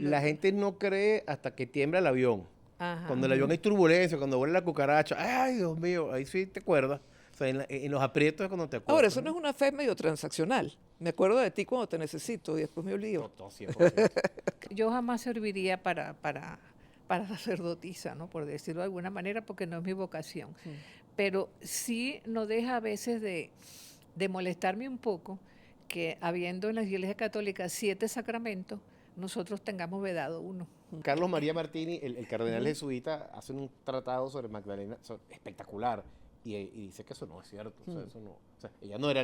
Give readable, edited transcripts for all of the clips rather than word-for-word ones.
La gente no cree hasta que tiembla el avión. Ajá. Cuando el avión hay turbulencia, cuando vuela la cucaracha, ay, Dios mío, ahí sí te acuerdas. O sea, en los aprietos es cuando te acuerdas. Ahora, eso no es una fe medio transaccional. Me acuerdo de ti cuando te necesito y después me olvido. No, 100%. Yo jamás serviría para sacerdotisa, ¿no? Por decirlo de alguna manera, porque no es mi vocación. Pero sí no deja a veces de molestarme un poco que habiendo en la Iglesia Católica 7 sacramentos, nosotros tengamos vedado uno. Carlos María Martini, el cardenal jesuita, hace un tratado sobre Magdalena espectacular y dice que eso no es cierto. O sea, eso no, o sea, ella no era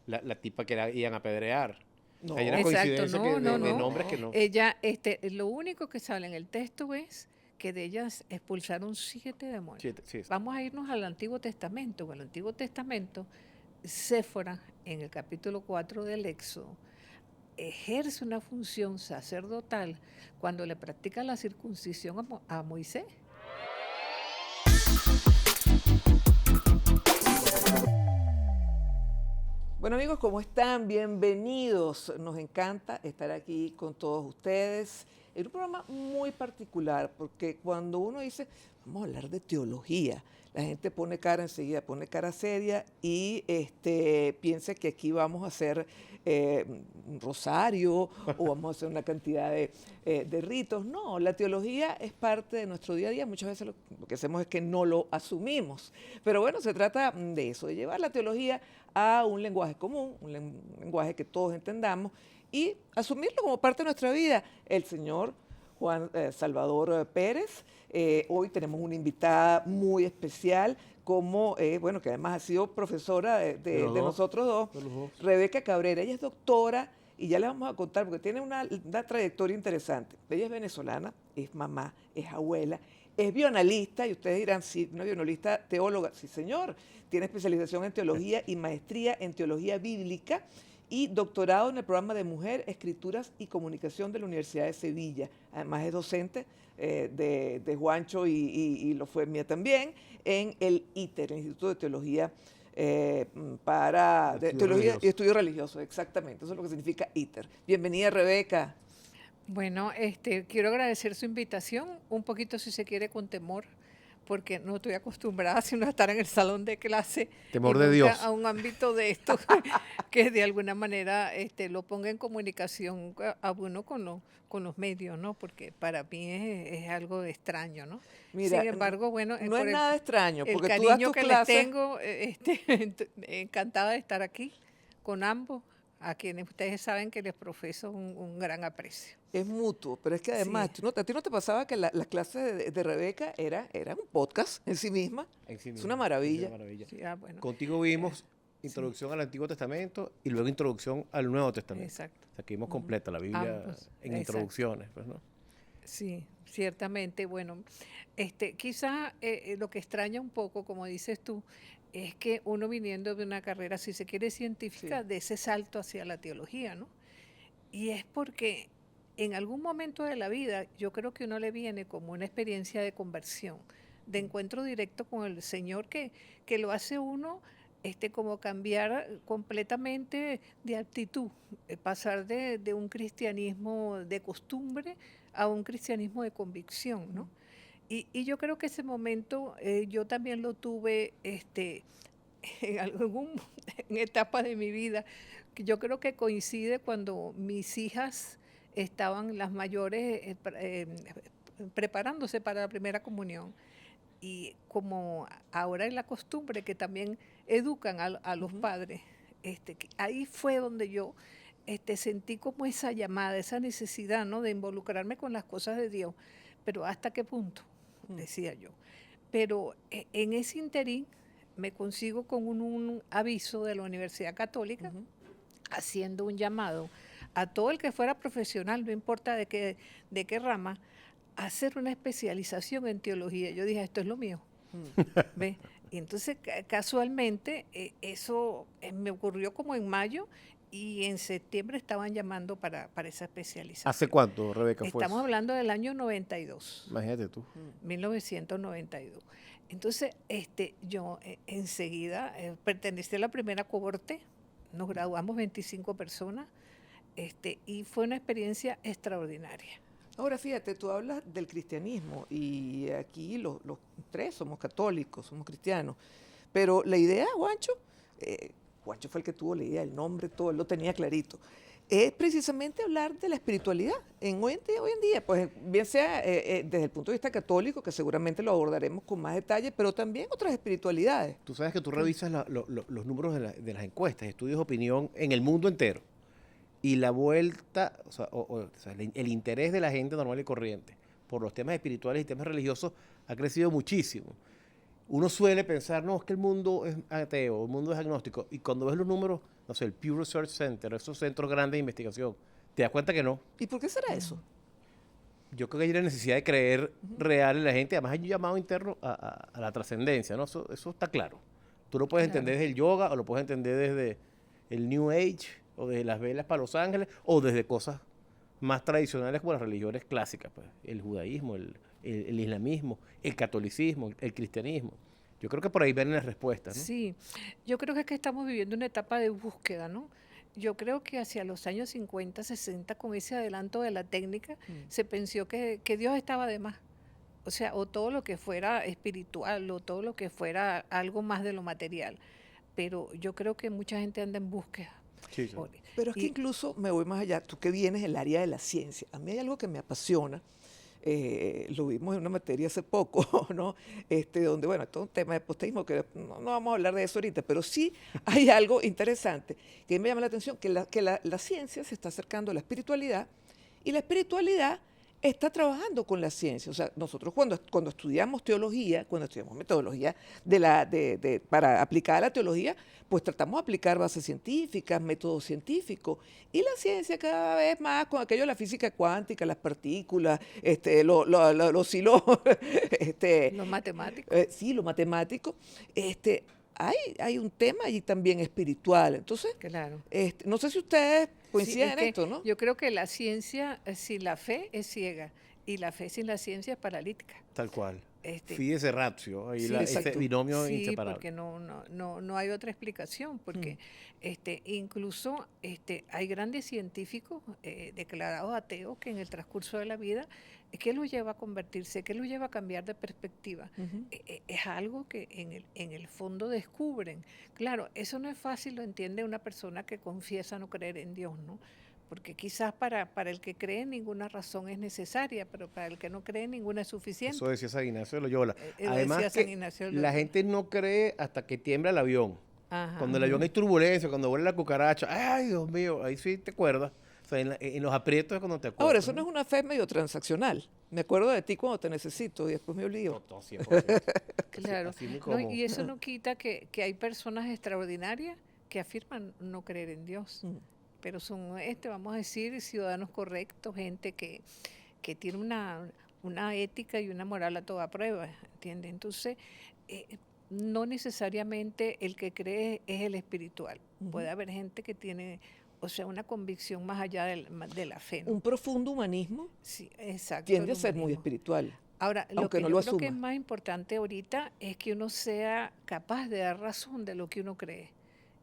la tipa que iban a apedrear. No. O sea, era Exacto, coincidencia no, que no, de no. nombres que no. Ella, lo único que sale en el texto es que de ellas expulsaron 7 demonios. Sí. Vamos a irnos al Antiguo Testamento. En el Antiguo Testamento, Séfora, en el capítulo 4 del Éxodo, ejerce una función sacerdotal cuando le practica la circuncisión a Moisés. Bueno amigos, ¿cómo están? Bienvenidos. Nos encanta estar aquí con todos ustedes en un programa muy particular, porque cuando uno dice, vamos a hablar de teología, la gente pone cara enseguida, pone cara seria y piensa que aquí vamos a hacer un rosario o vamos a hacer una cantidad de ritos. No, la teología es parte de nuestro día a día. Muchas veces lo que hacemos es que no lo asumimos. Pero bueno, se trata de eso, de llevar la teología a un lenguaje común, un lenguaje que todos entendamos y asumirlo como parte de nuestra vida. El señor Juan Salvador Pérez, hoy tenemos una invitada muy especial, como, que además ha sido profesora de nosotros dos, Rebeca Cabrera. Ella es doctora y ya le vamos a contar porque tiene una trayectoria interesante. Ella es venezolana, es mamá, es abuela, es bioanalista, y ustedes dirán, sí, una bioanalista teóloga. Sí, señor, tiene especialización en teología y maestría en teología bíblica y doctorado en el programa de Mujer, Escrituras y Comunicación de la Universidad de Sevilla. Además es docente de Juancho y lo fue mía también, en el ITER, el Instituto de Teología Teología y Estudio Religioso, exactamente, eso es lo que significa ITER. Bienvenida, Rebeca. Bueno, quiero agradecer su invitación, un poquito si se quiere con temor, porque no estoy acostumbrada sino a estar en el salón de clase. Temor y de nunca Dios. A un ámbito de esto que de alguna manera lo ponga en comunicación a uno con los medios, ¿no? Porque para mí es algo extraño, ¿no? Mira, sin embargo, bueno, no es nada extraño, el porque tú das cariño tus que les clases. tengo, encantada de estar aquí con ambos, a quienes ustedes saben que les profeso un gran aprecio. Es mutuo, pero es que además, Sí. ¿a ti no te pasaba que las clases de Rebeca era un podcast en sí misma? Es una maravilla. Sí, bueno. Contigo vimos introducción al Antiguo Testamento y luego introducción al Nuevo Testamento. Exacto. O sea, que vimos completa la Biblia Ambos, en exacto. introducciones, pues, ¿no? Sí, ciertamente. Bueno, quizá lo que extraña un poco, como dices tú, es que uno viniendo de una carrera, si se quiere, científica, Sí. de ese salto hacia la teología, ¿no? Y es porque en algún momento de la vida yo creo que uno le viene como una experiencia de conversión, de encuentro directo con el Señor que lo hace uno como cambiar completamente de actitud, pasar de un cristianismo de costumbre a un cristianismo de convicción, ¿no? Y yo creo que ese momento yo también lo tuve en etapa de mi vida, que yo creo que coincide cuando mis hijas estaban las mayores preparándose para la primera comunión. Y como ahora es la costumbre que también educan a los padres, ahí fue donde yo sentí como esa llamada, esa necesidad, ¿no?, de involucrarme con las cosas de Dios. Pero ¿hasta qué punto? Decía yo. Pero en ese interín me consigo con un aviso de la Universidad Católica haciendo un llamado a todo el que fuera profesional, no importa de qué rama, a hacer una especialización en teología. Yo dije, esto es lo mío. ¿Ve? Y entonces casualmente eso me ocurrió como en mayo y en septiembre estaban llamando para esa especialización. ¿Hace cuánto, Rebeca, fue Estamos eso? hablando del año 92. Imagínate tú. 1992. Entonces, yo enseguida pertenecí a la primera cohorte, nos graduamos 25 personas, y fue una experiencia extraordinaria. Ahora fíjate, tú hablas del cristianismo y aquí los tres somos católicos, somos cristianos, pero la idea, Juancho, Juancho fue el que tuvo la idea, el nombre, todo, él lo tenía clarito, es precisamente hablar de la espiritualidad hoy en día, pues bien sea desde el punto de vista católico, que seguramente lo abordaremos con más detalle, pero también otras espiritualidades. Tú sabes que tú revisas los números de las encuestas, estudios de opinión en el mundo entero. Y la vuelta, o sea, el interés de la gente normal y corriente por los temas espirituales y temas religiosos ha crecido muchísimo. Uno suele pensar, no, es que el mundo es ateo, el mundo es agnóstico. Y cuando ves los números, no sé, el Pew Research Center, esos centros grandes de investigación, te das cuenta que no. ¿Y por qué será eso? Yo creo que hay una necesidad de creer real en la gente. Además, hay un llamado interno a la trascendencia, ¿no? Eso está claro. Tú lo puedes entender desde el yoga, o lo puedes entender desde el New Age, o desde las velas para Los Ángeles, o desde cosas más tradicionales como las religiones clásicas, pues, el judaísmo, el islamismo, el catolicismo, el cristianismo. Yo creo que por ahí vienen las respuestas, ¿no? Sí, yo creo que es que estamos viviendo una etapa de búsqueda, ¿no? Yo creo que hacia los años 50, 60, con ese adelanto de la técnica, se pensó que Dios estaba de más. O sea, o todo lo que fuera espiritual, o todo lo que fuera algo más de lo material. Pero yo creo que mucha gente anda en búsqueda. Sí, sí. Pero es que incluso me voy más allá, tú que vienes del área de la ciencia, a mí hay algo que me apasiona, lo vimos en una materia hace poco, ¿no? Donde, bueno, todo un tema de posteísmo, que no vamos a hablar de eso ahorita, pero sí hay algo interesante que me llama la atención, que la ciencia se está acercando a la espiritualidad y la espiritualidad está trabajando con la ciencia. O sea, nosotros cuando estudiamos teología, cuando estudiamos metodología para aplicar a la teología, pues tratamos de aplicar bases científicas, métodos científicos. Y la ciencia cada vez más con aquello de la física cuántica, las partículas, los hilos, Los matemáticos. sí, lo matemático. Hay un tema allí también espiritual. Entonces, Claro. no sé si ustedes coinciden Sí, en es que esto, ¿no? yo creo que la ciencia sin la fe es ciega y la fe sin la ciencia es paralítica. Tal cual. Este, Fides ratio, ahí Sí, ese exacto. binomio Sí, inseparable. porque no hay otra explicación, porque incluso hay grandes científicos declarados ateos que en el transcurso de la vida, ¿qué los lleva a convertirse? ¿Qué los lleva a cambiar de perspectiva? Ujú. Es algo que en el fondo descubren. Claro, eso no es fácil, lo entiende una persona que confiesa no creer en Dios, ¿no? Porque quizás para el que cree ninguna razón es necesaria, pero para el que no cree ninguna es suficiente. Eso decía San Ignacio de Loyola. Lo Además decía San que Ignacio de la Loyola. gente no cree hasta que tiembla el avión. Ajá. Cuando el avión hay turbulencia, cuando vuela la cucaracha, ay, Dios mío, ahí sí te acuerdas. O sea, en los aprietos es cuando te acuerdas. Ahora, eso no es una fe medio transaccional. Me acuerdo de ti cuando te necesito y después me olvido. No, 100%. Claro. Así muy No, como- y eso no quita que hay personas extraordinarias que afirman no creer en Dios. Mm. Pero son, vamos a decir, ciudadanos correctos, gente que tiene una ética y una moral a toda prueba, ¿entiendes? Entonces, no necesariamente el que cree es el espiritual. Puede haber gente que tiene, o sea, una convicción más allá de la fe, ¿no? Un profundo humanismo Sí, exacto. tiende el a ser muy humanismo. espiritual. Ahora, lo aunque que no yo lo creo que es asuma. más importante ahorita es que uno sea capaz de dar razón de lo que uno cree.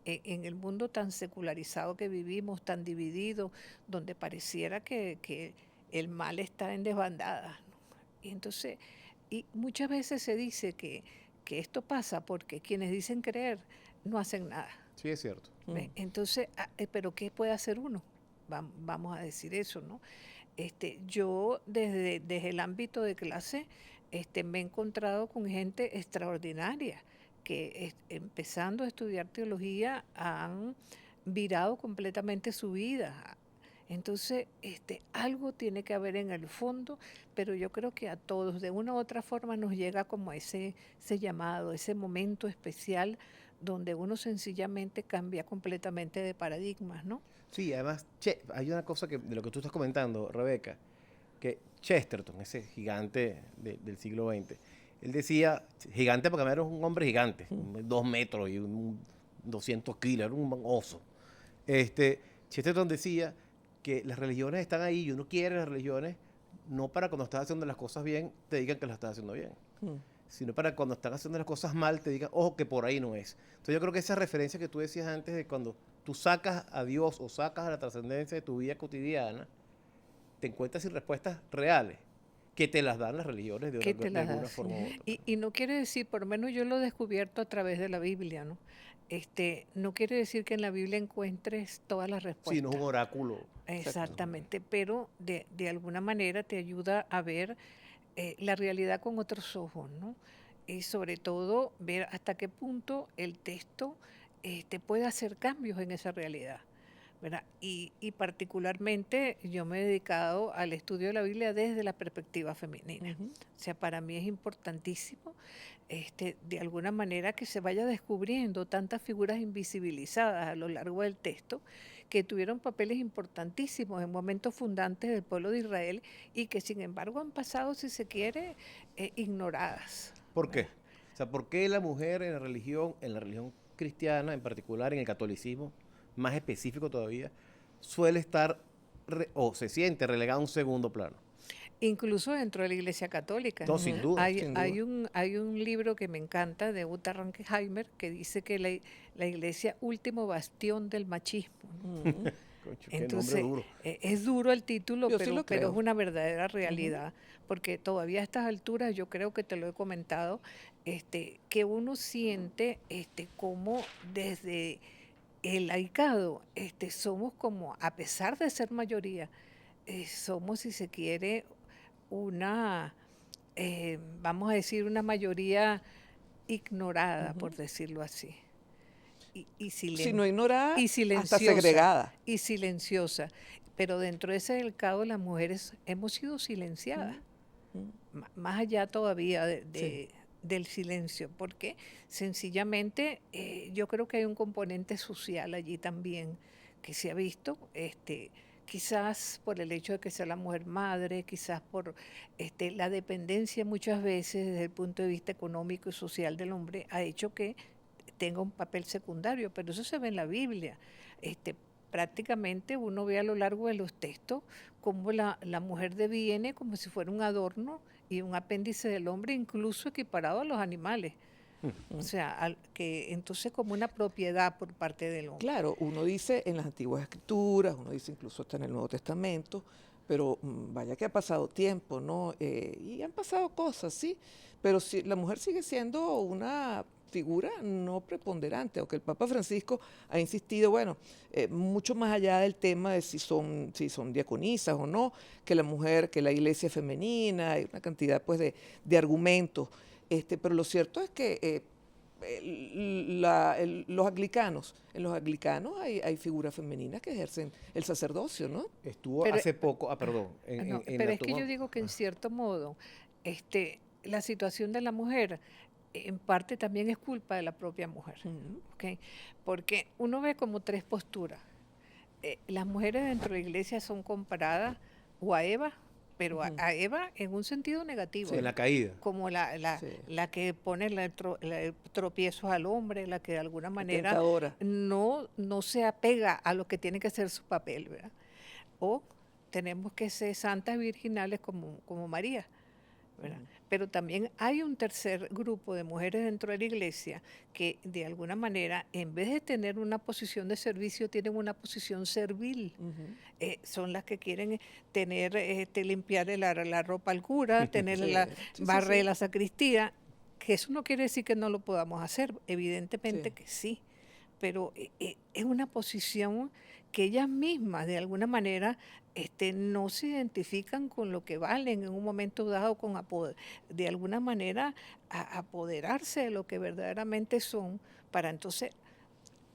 En el mundo tan secularizado que vivimos, tan dividido, donde pareciera que el mal está en desbandada, ¿no? Y entonces, y muchas veces se dice que esto pasa porque quienes dicen creer no hacen nada. Sí, es cierto. ¿Ve? Entonces, ¿pero qué puede hacer uno? Vamos a decir eso, ¿no? Yo desde el ámbito de clase me he encontrado con gente extraordinaria que empezando a estudiar teología han virado completamente su vida. Entonces, algo tiene que haber en el fondo, pero yo creo que a todos de una u otra forma nos llega como ese llamado, ese momento especial donde uno sencillamente cambia completamente de paradigmas, ¿no? Sí, además, hay una cosa de lo que tú estás comentando, Rebeca, que Chesterton, ese gigante del siglo XX, él decía, gigante porque era un hombre gigante, 2 metros y 200 kilos, era un oso. Chesterton decía que las religiones están ahí y uno quiere las religiones no para cuando estás haciendo las cosas bien te digan que las estás haciendo bien, sino para cuando están haciendo las cosas mal te digan, ojo, que por ahí no es. Entonces yo creo que esa referencia que tú decías antes de cuando tú sacas a Dios o sacas a la trascendencia de tu vida cotidiana, te encuentras sin respuestas reales, que te las dan las religiones ¿Qué te de las alguna das? forma u otra. Y no quiere decir, por lo menos yo lo he descubierto a través de la Biblia, ¿no? No quiere decir que en la Biblia encuentres todas las Sí, no es un respuestas. oráculo. Exactamente, pero de alguna manera te ayuda a ver la realidad con otros ojos, ¿no? Y sobre todo ver hasta qué punto el texto puede hacer cambios en esa realidad, ¿verdad? Y particularmente yo me he dedicado al estudio de la Biblia desde la perspectiva femenina. Ujú. O sea, para mí es importantísimo de alguna manera que se vaya descubriendo tantas figuras invisibilizadas a lo largo del texto que tuvieron papeles importantísimos en momentos fundantes del pueblo de Israel y que sin embargo han pasado, si se quiere, ignoradas. ¿Por qué? O sea, ¿por qué la mujer en la religión cristiana en particular, en el catolicismo, más específico todavía, suele estar o se siente relegada a un segundo plano? Incluso dentro de la Iglesia Católica. No, sin duda. Sin duda. Hay un libro que me encanta de Uta Rankheimer que dice que la Iglesia último bastión del machismo, ¿no? Ujú. Concho, qué nombre Entonces, duro. es duro el título, Yo sí lo pero es creo. una verdadera realidad, porque todavía a estas alturas, yo creo que te lo he comentado, que uno siente como desde el laicado, somos como, a pesar de ser mayoría, somos, si se quiere, una, vamos a decir, una mayoría ignorada, por decirlo así, y Si no ignorada, y hasta silenciosa, segregada. y silenciosa. Pero dentro de ese mercado las mujeres hemos sido silenciadas, más allá todavía del silencio, porque sencillamente yo creo que hay un componente social allí también que se ha visto, quizás por el hecho de que sea la mujer madre, quizás por la dependencia muchas veces desde el punto de vista económico y social del hombre, ha hecho que tenga un papel secundario, pero eso se ve en la Biblia. Prácticamente uno ve a lo largo de los textos cómo la mujer deviene como si fuera un adorno y un apéndice del hombre, incluso equiparado a los animales. O sea, que entonces como una propiedad por parte del hombre. Claro, uno dice en las antiguas escrituras, uno dice incluso hasta en el Nuevo Testamento, pero vaya que ha pasado tiempo, ¿no? Y han pasado cosas, sí, pero sí, la mujer sigue siendo una figura no preponderante, aunque el Papa Francisco ha insistido, bueno, mucho más allá del tema de si son diaconisas o no, que la mujer, que la iglesia es femenina, hay una cantidad pues de argumentos, pero lo cierto es que los anglicanos, en los anglicanos hay figuras femeninas que ejercen el sacerdocio, ¿no? Estuvo Pero- hace poco, perdón, No, en pero la es que yo toma. digo que en cierto modo, la situación de la mujer en parte también es culpa de la propia mujer, Ujú. ¿ok? Porque uno ve como tres posturas. Las mujeres dentro de la iglesia son comparadas o a Eva, pero a Eva en un sentido negativo, En la caída. como Sí. la que pone tropiezos al hombre, la que de alguna manera Tentadora. no se apega a lo que tiene que ser su papel, ¿verdad? O tenemos que ser santas virginales como María, ¿verdad? Pero también hay un tercer grupo de mujeres dentro de la iglesia que de alguna manera, en vez de tener una posición de servicio, tienen una posición servil. Son las que quieren tener, limpiarle la ropa al cura, tener Sí, barrer sí. la sacristía, que eso no quiere decir que no lo podamos hacer, evidentemente Sí. que sí, pero es una posición que ellas mismas de alguna manera no se identifican con lo que valen en un momento dado, de alguna manera apoderarse de lo que verdaderamente son, para entonces,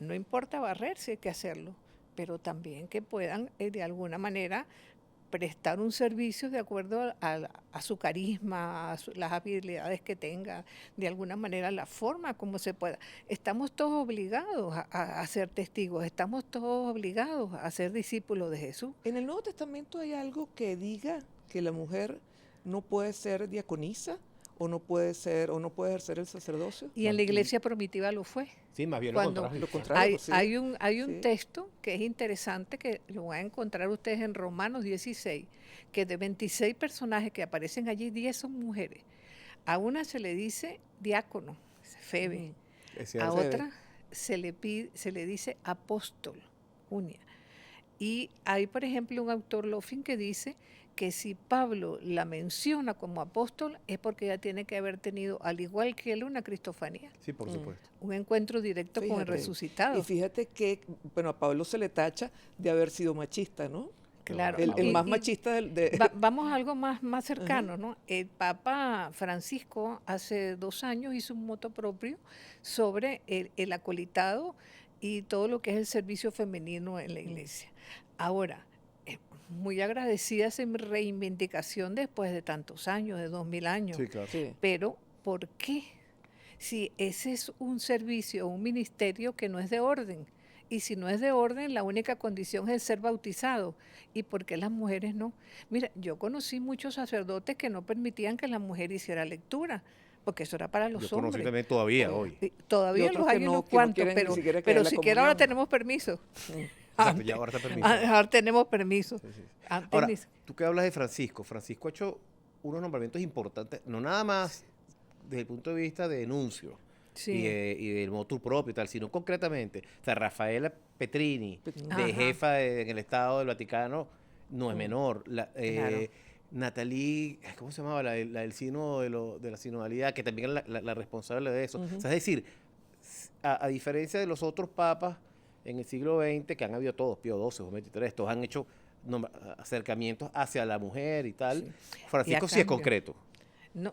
no importa barrerse, hay que hacerlo, pero también que puedan de alguna manera prestar un servicio de acuerdo a su carisma, las habilidades que tenga, de alguna manera la forma como se pueda. Estamos todos obligados a ser testigos, estamos todos obligados a ser discípulos de Jesús. En el Nuevo Testamento hay algo que diga que la mujer no puede ser diaconisa o no puede ejercer el sacerdocio. Y en la iglesia primitiva lo fue. Sí, más bien Cuando lo Lo contrario. contrario, sí. hay un Sí. texto que es interesante, que lo van a encontrar ustedes en Romanos 16, que de 26 personajes que aparecen allí, 10 son mujeres. A una se le dice diácono, Febe. Es A cierto. Febe. otra se le dice apóstol, Unia. Y hay, por ejemplo, un autor, Loffin, que dice que si Pablo la menciona como apóstol es porque ella tiene que haber tenido, al igual que él, una cristofanía, Sí, por supuesto. un encuentro directo con el Fíjate. resucitado. Y fíjate que, bueno, a Pablo se le tacha de haber sido machista, ¿no? Claro. El más machista Vamos a algo más cercano, ¿no? El Papa Francisco hace 2 años hizo un motu propio sobre el acolitado y todo lo que es el servicio femenino en la iglesia. Ahora, muy agradecida esa reivindicación después de tantos años, de 2000 años. Sí, claro. Sí. Pero, ¿por qué? Si ese es un servicio, un ministerio que no es de orden. Y si no es de orden, la única condición es ser bautizado. ¿Y por qué las mujeres no? Mira, yo conocí muchos sacerdotes que no permitían que la mujer hiciera lectura, porque eso era para los Yo conocí hombres. también todavía hoy. Y todavía otros los que hay no- unos que no cuantos, quieren ni pero, siquiera que pero haya la siquiera ahora comunión. tenemos permiso. Exacto, ya ahora está permitido. Ahora tenemos permiso. Sí, sí, sí. Antes Ahora, ni- tú que hablas de Francisco, Francisco ha hecho unos nombramientos importantes, no nada más desde el punto de vista de enuncio Sí. y del motu propio y tal, sino concretamente, o sea, Rafaela Petrini, Ajá. de jefa en el Estado del Vaticano, no es menor. Claro. Natalie, ¿cómo se llamaba? La del sino de la sinodalidad, que también es la responsable de eso. O sea, es decir, a diferencia de los otros papas en el siglo XX, que han habido todos, Pío XII, XXIII, todos han hecho acercamientos hacia la mujer y tal. Sí. Francisco Y a sí es cambio. concreto.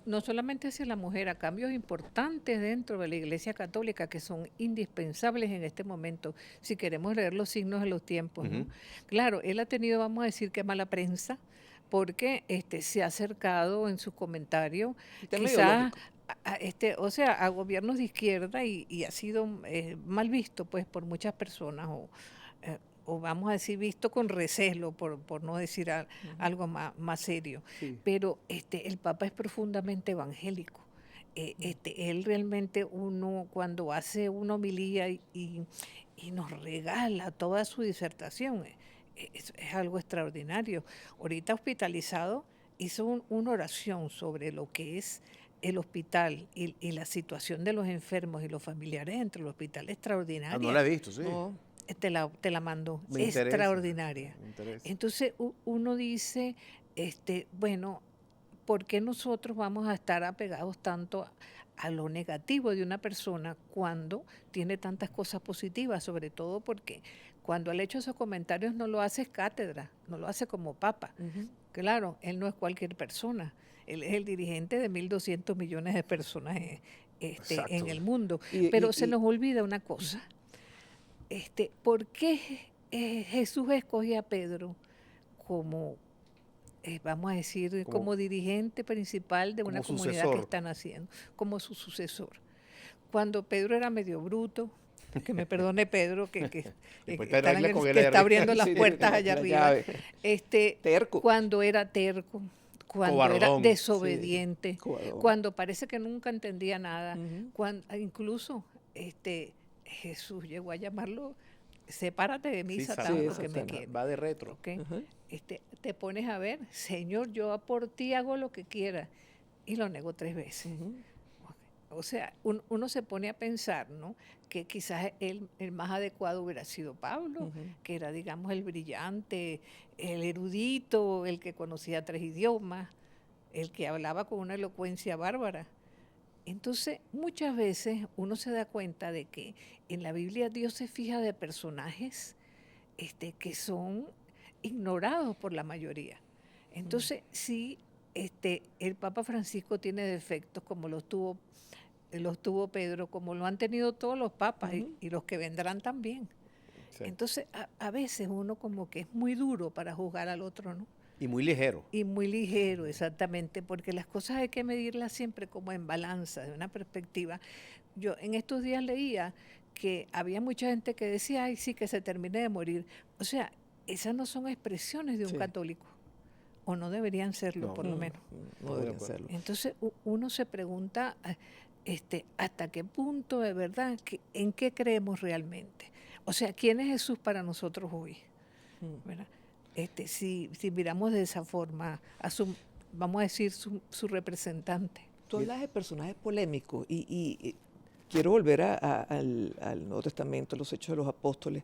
No solamente hacia la mujer, a cambios importantes dentro de la Iglesia Católica que son indispensables en este momento, si queremos leer los signos de los tiempos, ¿no? Ujú. Claro, él ha tenido, vamos a decir, que mala prensa, porque se ha acercado en sus comentarios, Tema quizás, ideológico. o sea, a gobiernos de izquierda y ha sido mal visto, pues, por muchas personas, o vamos a decir, visto con recelo, por no decir algo más serio. Sí. Pero el Papa es profundamente evangélico. Él realmente, cuando hace una homilía y nos regala toda su disertación, es algo extraordinario. Ahorita hospitalizado, hizo una oración sobre lo que es el hospital y la situación de los enfermos y los familiares dentro del hospital extraordinaria. No la he visto, sí. No. Te la mando. Me interesa, Extraordinaria. me interesa. Entonces uno dice, bueno, ¿por qué nosotros vamos a estar apegados tanto a lo negativo de una persona cuando tiene tantas cosas positivas? Sobre todo porque cuando él ha hecho esos comentarios no lo hace cátedra, no lo hace como papa. Claro, él no es cualquier persona. Él es el dirigente de 1.200 millones de personas Exacto. en el mundo. Y- Pero y- se y- nos olvida una cosa. ¿Por qué Jesús escogió a Pedro como, vamos a decir, como dirigente principal de como una comunidad sucesor. que están haciendo, como su sucesor? Cuando Pedro era medio bruto, que me perdone Pedro, que Después está, te arregla con él allá está arriba. abriendo las Sí, puertas la allá arriba, llave. Terco. cuando era terco, cuando era Cobardón. desobediente, Cobardón. cuando parece que nunca entendía nada, Ujú. incluso Jesús llegó a llamarlo, sepárate de mí, Sí, Satán, sí, porque me Satán. quieres. Va de retro. ¿Ok? Ajá. Te pones a ver, Señor, yo por ti hago lo que quiera, y lo negó 3 veces. Ujú. O sea, uno se pone a pensar, ¿no? Que quizás el más adecuado hubiera sido Pablo, Ujú. que era, digamos, el brillante, el erudito, el que conocía 3 idiomas, el que hablaba con una elocuencia bárbara. Entonces, muchas veces uno se da cuenta de que en la Biblia Dios se fija de personajes que son ignorados por la mayoría. Entonces, sí, el Papa Francisco tiene defectos como los tuvo Pedro, como lo han tenido todos los papas y los que vendrán también. Sí. Entonces, a veces uno como que es muy duro para juzgar al otro, ¿no? Y muy ligero. Y muy ligero, exactamente, porque las cosas hay que medirlas siempre como en balanza, de una perspectiva. Yo en estos días leía que había mucha gente que decía, ay, sí, que se termine de morir. O sea, esas no son expresiones de un Sí. católico, o no deberían serlo, No. por lo menos. No deberían serlo. Entonces uno se pregunta hasta qué punto de verdad, en qué creemos realmente. O sea, ¿quién es Jesús para nosotros hoy? ¿Verdad? Si miramos de esa forma a vamos a decir, su representante. Tú hablas de personajes polémicos y quiero volver al Nuevo Testamento, los Hechos de los Apóstoles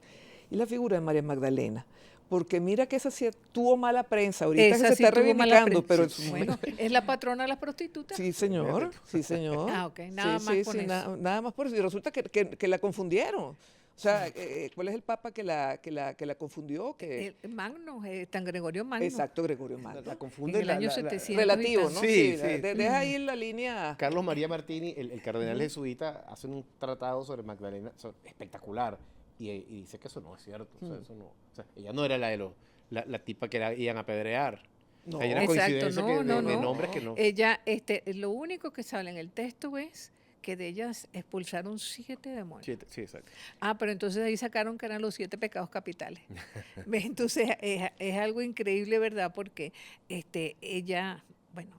y la figura de María Magdalena, porque mira que esa sí tuvo mala prensa, ahorita Esa que se sí está tuvo mala reivindicando, prensa. pero en su Bueno, momento... es la patrona de las prostitutas. Sí, señor, sí, señor. Ah, ok, nada más con eso. nada más por eso. Y resulta que la confundieron. O sea, ¿cuál es el papa que la confundió? El Magno, San Gregorio Magno. Exacto, Gregorio La Magno. confunde En el año 700 y Relativo, tanto. ¿no? Sí, Sí, sí. deja ahí la línea. Carlos María Martini, el cardenal jesuita, hace un tratado sobre Magdalena espectacular y dice que eso no es cierto. O sea, eso no, o sea, ella no era la tipa que iban a apedrear. No. Hay una Exacto, coincidencia no, que no, de no. nombres que no. Ella, lo único que sale en el texto es que de ellas expulsaron 7 demonios. Sí, exacto. Ah, pero entonces ahí sacaron que eran los 7 pecados capitales. ¿Ves? Entonces es algo increíble, ¿verdad? Porque ella, bueno,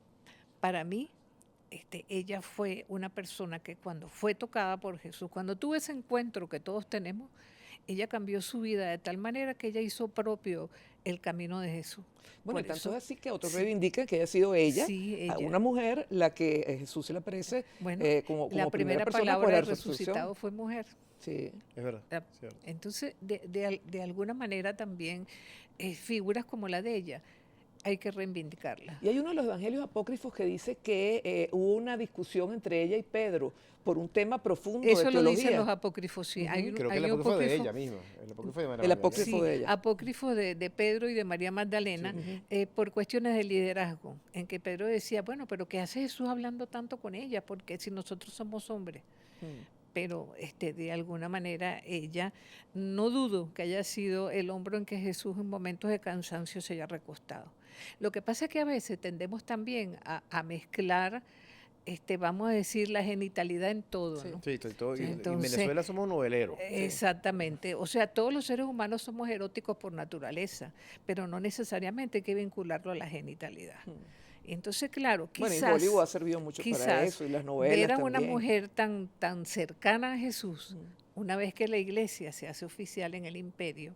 para mí, ella fue una persona que cuando fue tocada por Jesús, cuando tuvo ese encuentro que todos tenemos, ella cambió su vida de tal manera que ella hizo propio el camino de Jesús. Bueno, Por tanto eso, es así que otros sí, reivindican que haya sido ella, sí, a ella. una mujer, la que Jesús se le aparece Bueno, como la primera primera persona palabra por la de resurrección. resucitado fue mujer. Sí. Es verdad. La- Cierto. Entonces, de alguna manera también, figuras como la de ella, hay que reivindicarlas. Y hay uno de los evangelios apócrifos que dice que hubo una discusión entre ella y Pedro por un tema profundo de Eso lo teología. dicen los apócrifos, sí. Hay Creo que hay el un apócrifo de apócrifo- ella misma. El apócrifo de María El Magdalena. apócrifo Sí, de ella. apócrifo de Pedro y de María Magdalena, por cuestiones de liderazgo, en que Pedro decía, bueno, pero ¿qué hace Jesús hablando tanto con ella? Porque si nosotros somos hombres. Pero de alguna manera ella, no dudo que haya sido el hombro en que Jesús en momentos de cansancio se haya recostado. Lo que pasa es que a veces tendemos también a mezclar, vamos a decir, la genitalidad en todo, Sí. ¿no? Sí, estoy todo. Y en Entonces, Venezuela somos noveleros. exactamente. O sea, todos los seres humanos somos eróticos por naturaleza, pero no necesariamente hay que vincularlo a la genitalidad. Entonces, claro, Bueno, y quizás, Hollywood ha servido mucho para quizás eso, y las novelas ver a una también. mujer tan cercana a Jesús, una vez que la iglesia se hace oficial en el imperio,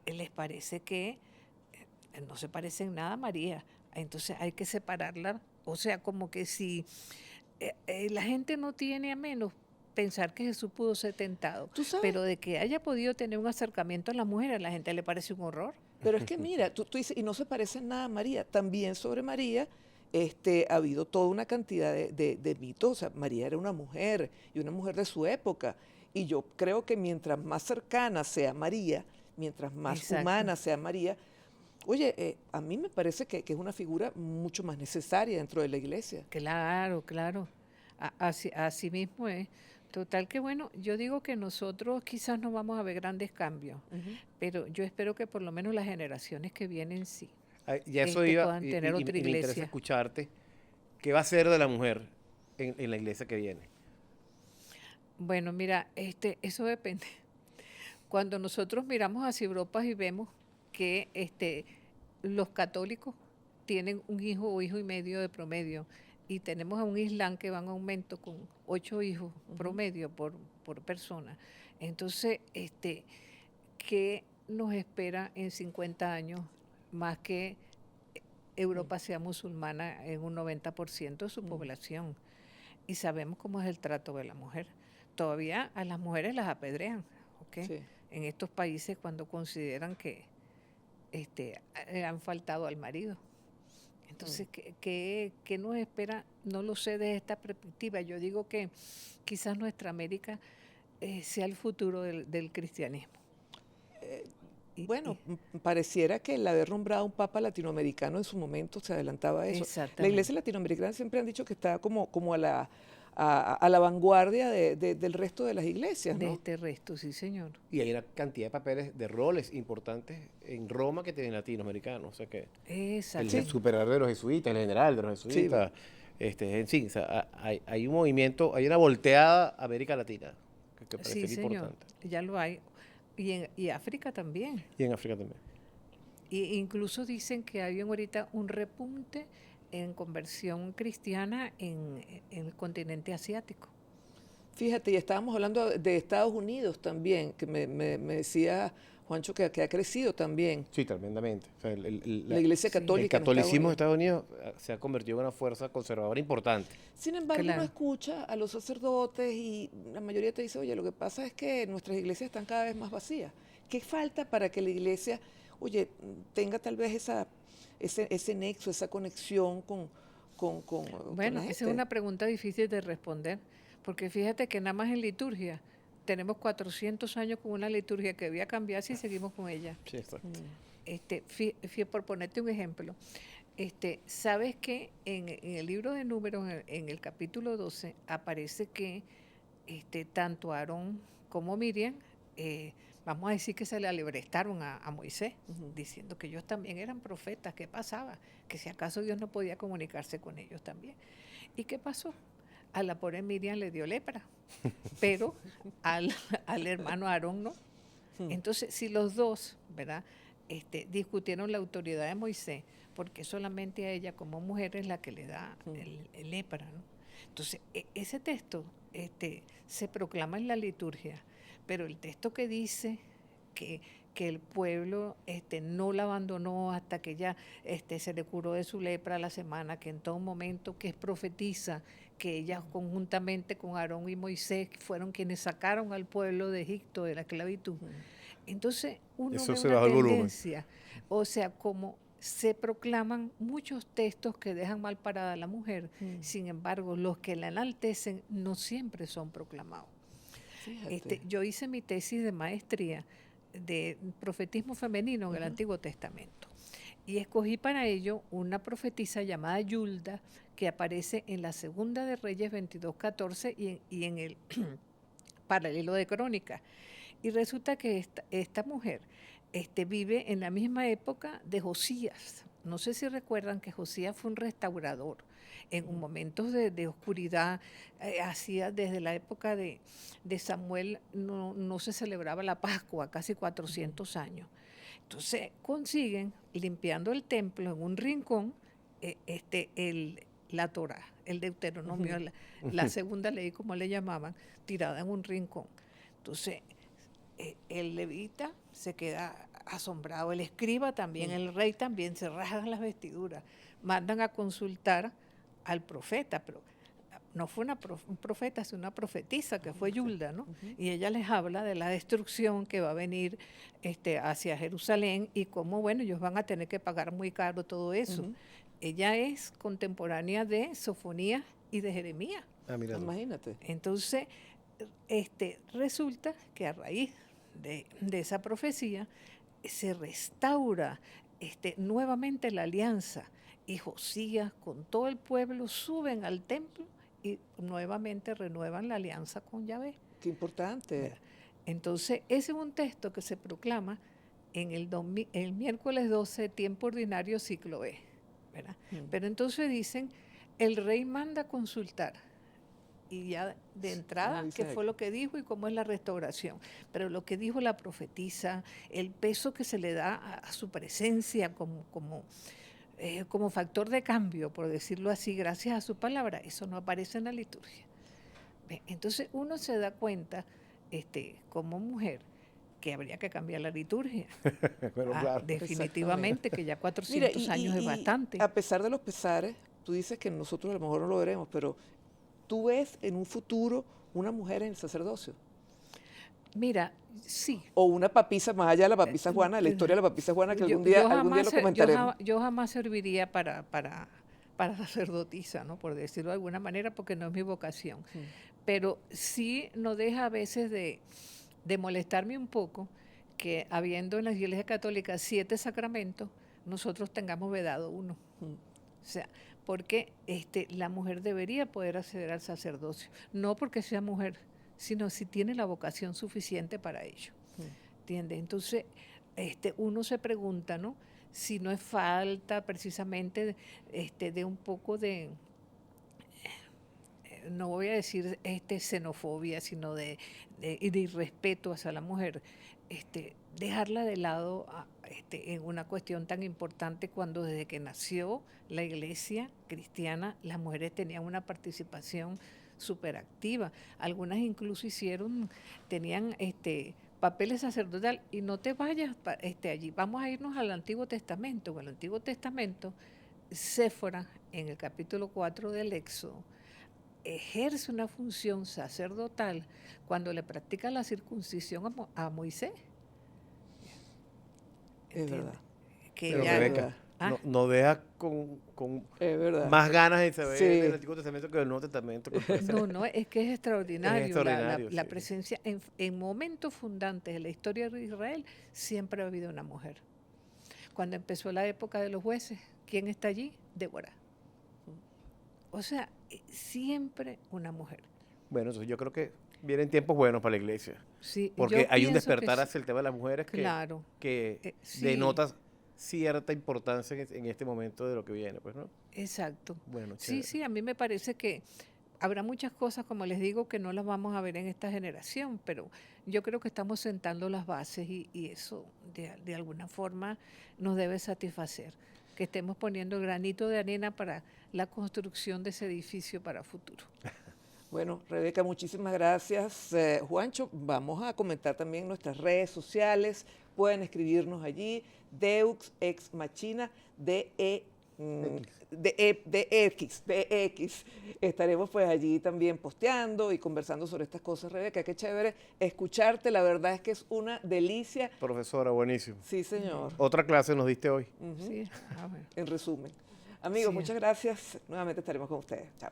les parece que no se parece en nada a María. Entonces hay que separarla. O sea, como que si la gente no tiene a menos pensar que Jesús pudo ser tentado, ¿Tú sabes? pero de que haya podido tener un acercamiento a la mujer, a la gente le parece un horror. Pero es que mira, tú dices, y no se parece en nada a María. También sobre María ha habido toda una cantidad de mitos. O sea, María era una mujer, y una mujer de su época. Y yo creo que mientras más cercana sea María, mientras más Exacto. humana sea María, oye, a mí me parece que es una figura mucho más necesaria dentro de la iglesia. Claro, claro. Así mismo es. Total que bueno, yo digo que nosotros quizás no vamos a ver grandes cambios, pero yo espero que por lo menos las generaciones que vienen sí. Ya eso iba. puedan tener otra me interesa iglesia. escucharte. ¿Qué va a ser de la mujer en la iglesia que viene? Bueno, mira, eso depende. Cuando nosotros miramos hacia Europa y vemos que los católicos tienen un hijo o hijo y medio de promedio, y tenemos a un Islam que va en aumento con 8 hijos promedio por persona. Entonces, ¿qué nos espera en 50 años más que Europa sea musulmana en un 90% de su población? Y sabemos cómo es el trato de la mujer. Todavía a las mujeres las apedrean, ¿ok? Sí. En estos países cuando consideran que han faltado al marido. Entonces, ¿qué nos espera? No lo sé desde esta perspectiva. Yo digo que quizás nuestra América sea el futuro del cristianismo. Bueno, pareciera que el haber nombrado un papa latinoamericano en su momento se adelantaba a eso. La Exactamente. iglesia latinoamericana siempre han dicho que está como a la vanguardia del resto de las iglesias, de ¿no? este resto, sí, señor. Y hay una cantidad de papeles, de roles importantes en Roma que tienen latinoamericanos. O sea que el Exactamente. superhéroe de los jesuitas, el general de los jesuitas. En fin, o sea, hay un movimiento, hay una volteada a América Latina que Sí, parece señor. importante. Ya lo hay. Y África también. Y en África también. Y incluso dicen que hay ahorita un repunte en conversión cristiana en el continente asiático. Fíjate, y estábamos hablando de Estados Unidos también, que me decía Juancho que ha crecido también. Sí, tremendamente. O sea, La iglesia Sí. católica. el catolicismo de en Estados Estados Unidos se ha convertido en una fuerza conservadora importante. Sin embargo, Claro. uno escucha a los sacerdotes y la mayoría te dice, oye, lo que pasa es que nuestras iglesias están cada vez más vacías. ¿Qué falta para que la iglesia, oye, tenga tal vez ese nexo, esa conexión con Bueno, la esa es gente. una pregunta difícil de responder, porque fíjate que nada más en liturgia tenemos 400 años con una liturgia que debía cambiar si seguimos con ella. Sí, exacto. Por ponerte un ejemplo, sabes que en el libro de Números, en el capítulo 12, aparece que tanto Aarón como Miriam, vamos a decir que se le alebrestaron a Moisés, diciendo que ellos también eran profetas. ¿Qué pasaba? Que si acaso Dios no podía comunicarse con ellos también. ¿Y qué pasó? A la pobre Miriam le dio lepra, pero al hermano Aarón no. Entonces, si los dos, ¿verdad?, discutieron la autoridad de Moisés, porque solamente a ella como mujer es la que le da el lepra, ¿no? Entonces, ese texto se proclama en la liturgia, pero el texto que dice que el pueblo no la abandonó hasta que ella se le curó de su lepra a la semana, que en todo momento que profetiza que ellas conjuntamente con Aarón y Moisés fueron quienes sacaron al pueblo de Egipto de la esclavitud. Entonces uno Eso ve se una bajó el volumen. tendencia, o sea, como se proclaman muchos textos que dejan mal parada a la mujer, sin embargo, los que la enaltecen no siempre son proclamados. Yo hice mi tesis de maestría de profetismo femenino en el Antiguo Testamento y escogí para ello una profetisa llamada Yulda, que aparece en la Segunda de Reyes 22:14 y en el paralelo de Crónicas. Y resulta que esta mujer vive en la misma época de Josías. No sé si recuerdan que Josías fue un restaurador en momentos de oscuridad. Hacía desde la época de Samuel no se celebraba la Pascua, casi 400 años. Entonces consiguen, limpiando el templo en un rincón, la Torá, el Deuteronomio, la segunda ley, como le llamaban, tirada en un rincón. Entonces, el levita se queda asombrado, el escriba también, el rey también, se rasgan las vestiduras, mandan a consultar al profeta, pero no fue un profeta, sino una profetisa, que fue Yulda, ¿no? Y ella les habla de la destrucción que va a venir hacia Jerusalén y cómo, bueno, ellos van a tener que pagar muy caro todo eso. Ella es contemporánea de Sofonías y de Jeremías. Mira tú. Imagínate. Entonces, resulta que a raíz de esa profecía se restaura nuevamente la alianza y Josías con todo el pueblo suben al templo y nuevamente renuevan la alianza con Yahvé. Qué importante. ¿Verdad? Entonces, ese es un texto que se proclama en el miércoles 12, tiempo ordinario, ciclo B. ¿Verdad? Pero entonces dicen, el rey manda consultar. Y ya de entrada, qué fue lo que dijo y cómo es la restauración. Pero lo que dijo la profetisa, el peso que se le da a su presencia como factor de cambio, por decirlo así, gracias a su palabra, eso no aparece en la liturgia. Entonces uno se da cuenta, como mujer, que habría que cambiar la liturgia. Pero claro. Definitivamente, que ya 400 años es bastante. A pesar de los pesares, tú dices que nosotros a lo mejor no lo veremos, pero ¿tú ves en un futuro una mujer en el sacerdocio? Mira, sí. O una papisa, más allá de la papisa Juana, de la historia de la papisa Juana, que algún día lo comentaremos. Yo jamás serviría para sacerdotisa, ¿no? Por decirlo de alguna manera, porque no es mi vocación. Pero sí no deja a veces de molestarme un poco que habiendo en las iglesias católicas 7 sacramentos, nosotros tengamos vedado uno. O sea, porque la mujer debería poder acceder al sacerdocio, no porque sea mujer, sino si tiene la vocación suficiente para ello. ¿Entiendes? Entonces, uno se pregunta, ¿no?, si no es falta precisamente de un poco de, no voy a decir xenofobia, sino de irrespeto hacia la mujer, dejarla de lado en una cuestión tan importante cuando desde que nació la iglesia cristiana las mujeres tenían una participación súper activa. Algunas incluso tenían papeles sacerdotales. Y no te vayas allí, vamos a irnos al Antiguo Testamento. En el Antiguo Testamento, Séfora, en el capítulo 4 del Éxodo, ejerce una función sacerdotal cuando le practica la circuncisión a Moisés. Es ¿entiendes? verdad. Que Pero ella- Rebeca, Ah. no deja con Es verdad. más ganas de saber Sí. del Antiguo Testamento que del Nuevo Testamento. Que puede ser. No, no, es que es extraordinario. Es extraordinario, La sí. presencia en momentos fundantes de la historia de Israel siempre ha habido una mujer. Cuando empezó la época de los jueces, ¿quién está allí? Débora. O sea, siempre una mujer. Bueno, entonces yo creo que vienen tiempos buenos para la iglesia. Sí, Porque yo hay un pienso que despertar sí. hacia el tema de las mujeres Claro. que Sí. denota cierta importancia en este momento de lo que viene, pues, ¿no? Exacto. Bueno, Sí, chévere. sí, a mí me parece que habrá muchas cosas, como les digo, que no las vamos a ver en esta generación, pero yo creo que estamos sentando las bases y eso de alguna forma nos debe satisfacer, que estemos poniendo el granito de arena para la construcción de ese edificio para futuro. Bueno, Rebeca, muchísimas gracias. Juancho, vamos a comentar también nuestras redes sociales. Pueden escribirnos allí, Deux Ex Machina, de X. Estaremos pues allí también posteando y conversando sobre estas cosas. Rebeca, qué chévere escucharte. La verdad es que es una delicia. Profesora, buenísimo. Sí, señor. Otra clase nos diste hoy. Ujú. Sí, bueno. En resumen. Amigos, Sí. muchas gracias. Nuevamente estaremos con ustedes. Chao.